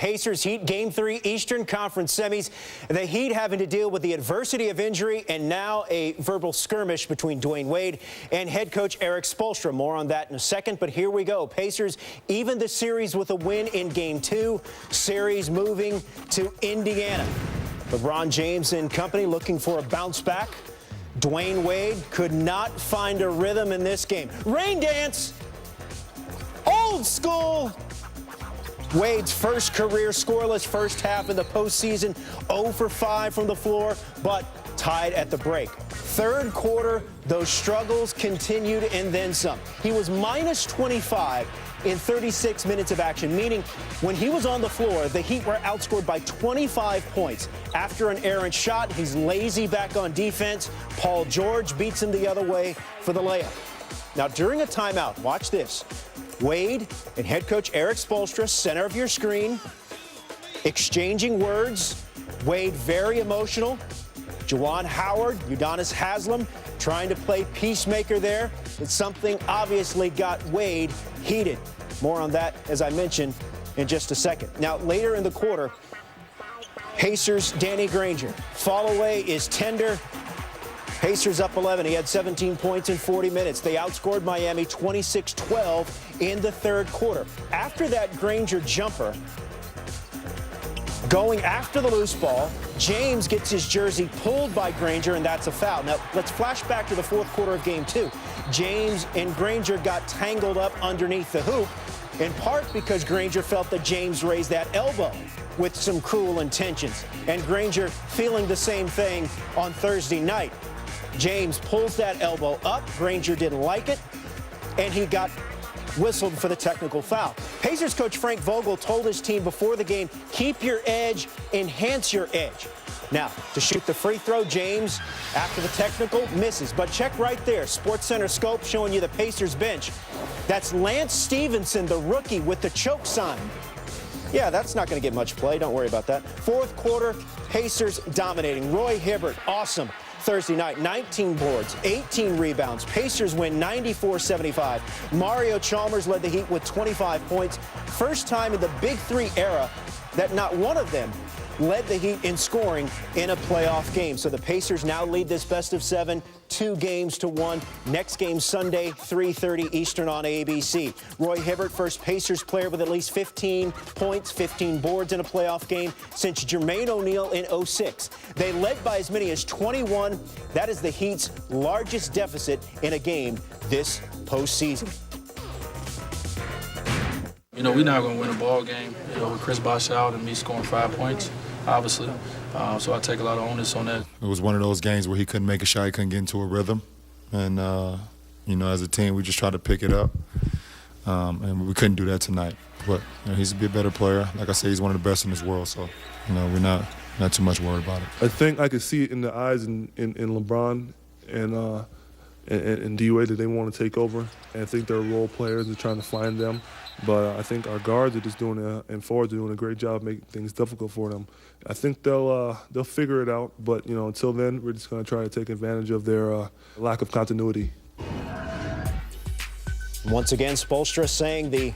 Pacers Heat Game 3 Eastern Conference semis. The Heat having to deal with the adversity of injury and now a verbal skirmish between Dwayne Wade and head coach Erik Spoelstra. More on that in a second, but here we go. Pacers even the series with a win in Game 2. Series moving to Indiana. LeBron James and company looking for a bounce back. Dwayne Wade could not find a rhythm in this game. Rain dance! Old school! Wade's first career scoreless first half in the postseason, 0 for 5 from the floor, but tied at the break. Third quarter, those struggles continued and then some. He was minus 25 in 36 minutes of action, meaning when he was on the floor, the Heat were outscored by 25 points. After an errant shot, he's lazy back on defense. Paul George beats him the other way for the layup. Now, during a timeout, watch this. Wade and head coach Erik Spoelstra, center of your screen, exchanging words. Wade very emotional. Juwan Howard, Udonis Haslem trying to play peacemaker there. But something obviously got Wade heated. More on that, as I mentioned, in just a second. Now, later in the quarter, Pacers, Danny Granger. Fall away is tender. Pacers up 11. He had 17 points in 40 minutes. They outscored Miami 26-12 in the third quarter. After that Granger jumper, going after the loose ball, James gets his jersey pulled by Granger, and that's a foul. Now, let's flash back to the fourth quarter of Game 2. James and Granger got tangled up underneath the hoop, in part because Granger felt that James raised that elbow with some cruel intentions. And Granger feeling the same thing on Thursday night. James pulls that elbow up. Granger didn't like it, and he got whistled for the technical foul. Pacers coach Frank Vogel told his team before the game, keep your edge, enhance your edge. Now, to shoot the free throw, James, after the technical, misses. But check right there, SportsCenter scope showing you the Pacers bench. That's Lance Stevenson, the rookie, with the choke sign. Yeah, that's not going to get much play. Don't worry about that. Fourth quarter, Pacers dominating. Roy Hibbert, awesome. Thursday night, 19 boards, 18 rebounds. Pacers win 94-75. Mario Chalmers led the Heat with 25 points. First time in the Big Three era that not one of them led the Heat in scoring in a playoff game. So the Pacers now lead this best of 7, 2-1. Next game Sunday, 3:30 Eastern on ABC. Roy Hibbert, first Pacers player with at least 15 points, 15 boards in a playoff game since Jermaine O'Neal in 06. They led by as many as 21. That is the Heat's largest deficit in a game this postseason. You know, we're not going to win a ball game, you know, with Chris Bosh out and me scoring 5 points, obviously. So I take a lot of onus on that. It was one of those games where he couldn't make a shot, he couldn't get into a rhythm. And, you know, as a team, we just tried to pick it up. And we couldn't do that tonight. But you know, he's a bit better player. Like I said, he's one of the best in this world. So, you know, we're not too much worried about it. I think I could see it in the eyes in LeBron and D-Wade that they want to take over. And I think they're role players and trying to find them. But I think our guards are just and forwards are doing a great job making things difficult for them. I think they'll figure it out. But, you know, until then, we're just going to try to take advantage of their lack of continuity. Once again, Spoelstra saying the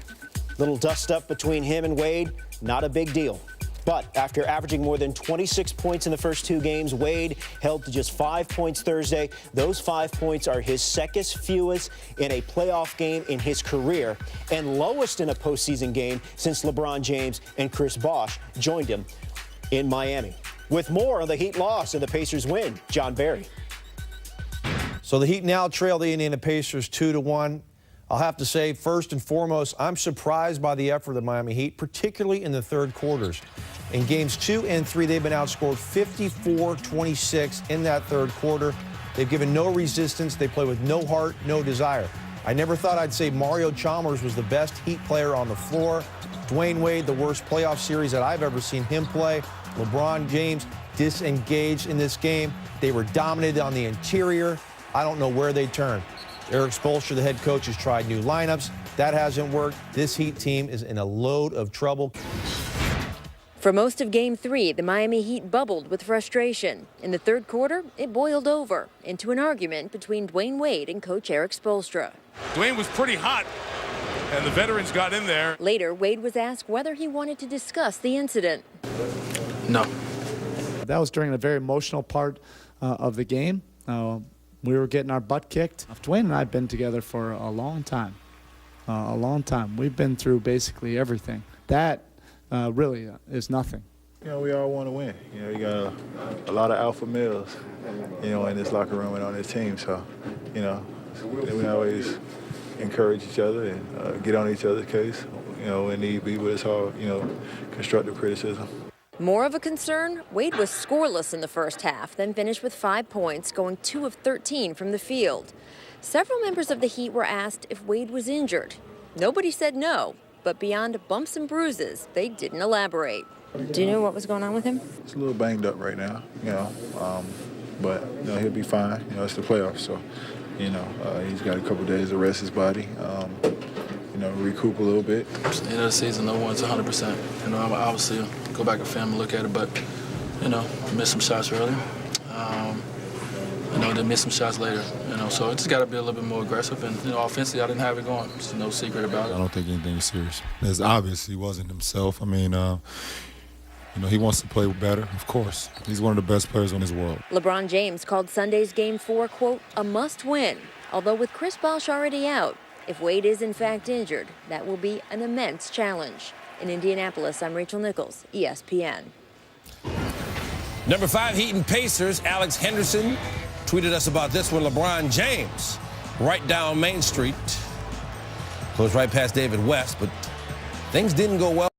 little dust-up between him and Wade, not a big deal. But after averaging more than 26 points in the first 2 games, Wade held to just 5 points Thursday. Those 5 points are his second fewest in a playoff game in his career and lowest in a postseason game since LeBron James and Chris Bosh joined him in Miami. With more on the Heat loss and the Pacers win, John Barry. So the Heat now trail the Indiana Pacers 2-1. I'll have to say, first and foremost, I'm surprised by the effort of the Miami Heat, particularly in the third quarters. In games 2 and 3, they've been outscored 54-26 in that third quarter. They've given no resistance. They play with no heart, no desire. I never thought I'd say Mario Chalmers was the best Heat player on the floor. Dwayne Wade, the worst playoff series that I've ever seen him play. LeBron James disengaged in this game. They were dominated on the interior. I don't know where they turn. Erik Spoelstra, the head coach, has tried new lineups. That hasn't worked. This Heat team is in a load of trouble. For most of Game 3, the Miami Heat bubbled with frustration. In the third quarter, it boiled over into an argument between Dwayne Wade and coach Erik Spoelstra. Dwayne was pretty hot and the veterans got in there. Later, Wade was asked whether he wanted to discuss the incident. No. That was during a very emotional part of the game. We were getting our butt kicked. Dwayne and I have been together for a long time. We've been through basically everything. That really is nothing. You know, we all want to win. You know, you got a lot of alpha males, you know, in this locker room and on this team. So, you know, we always encourage each other and get on each other's case, you know, when need be, but it's all, you know, constructive criticism. More of a concern, Wade was scoreless in the first half, then finished with 5 points, going 2 of 13 from the field. Several members of the Heat were asked if Wade was injured. Nobody said no, but beyond bumps and bruises, they didn't elaborate. Do you know what was going on with him? It's a little banged up right now, you know, but, you know, he'll be fine. You know, it's the playoffs, so, you know, he's got a couple days to rest his body. You know, recoup a little bit. At the end of the season, no one's 100%. You know, obviously go back and film and look at it, but, you know, missed some shots earlier. You know, then missed some shots later. You know, so it just got to be a little bit more aggressive. And, you know, offensively, I didn't have it going. There's no secret about it. I don't think anything is serious. It's obvious he wasn't himself. I mean, you know, he wants to play better, of course. He's one of the best players in this world. LeBron James called Sunday's Game 4, quote, a must-win. Although with Chris Bosh already out, if Wade is in fact injured, that will be an immense challenge. In Indianapolis, I'm Rachel Nichols, ESPN. Number 5, Heat and Pacers. Alex Henderson tweeted us about this one. LeBron James, right down Main Street. Goes right past David West, but things didn't go well.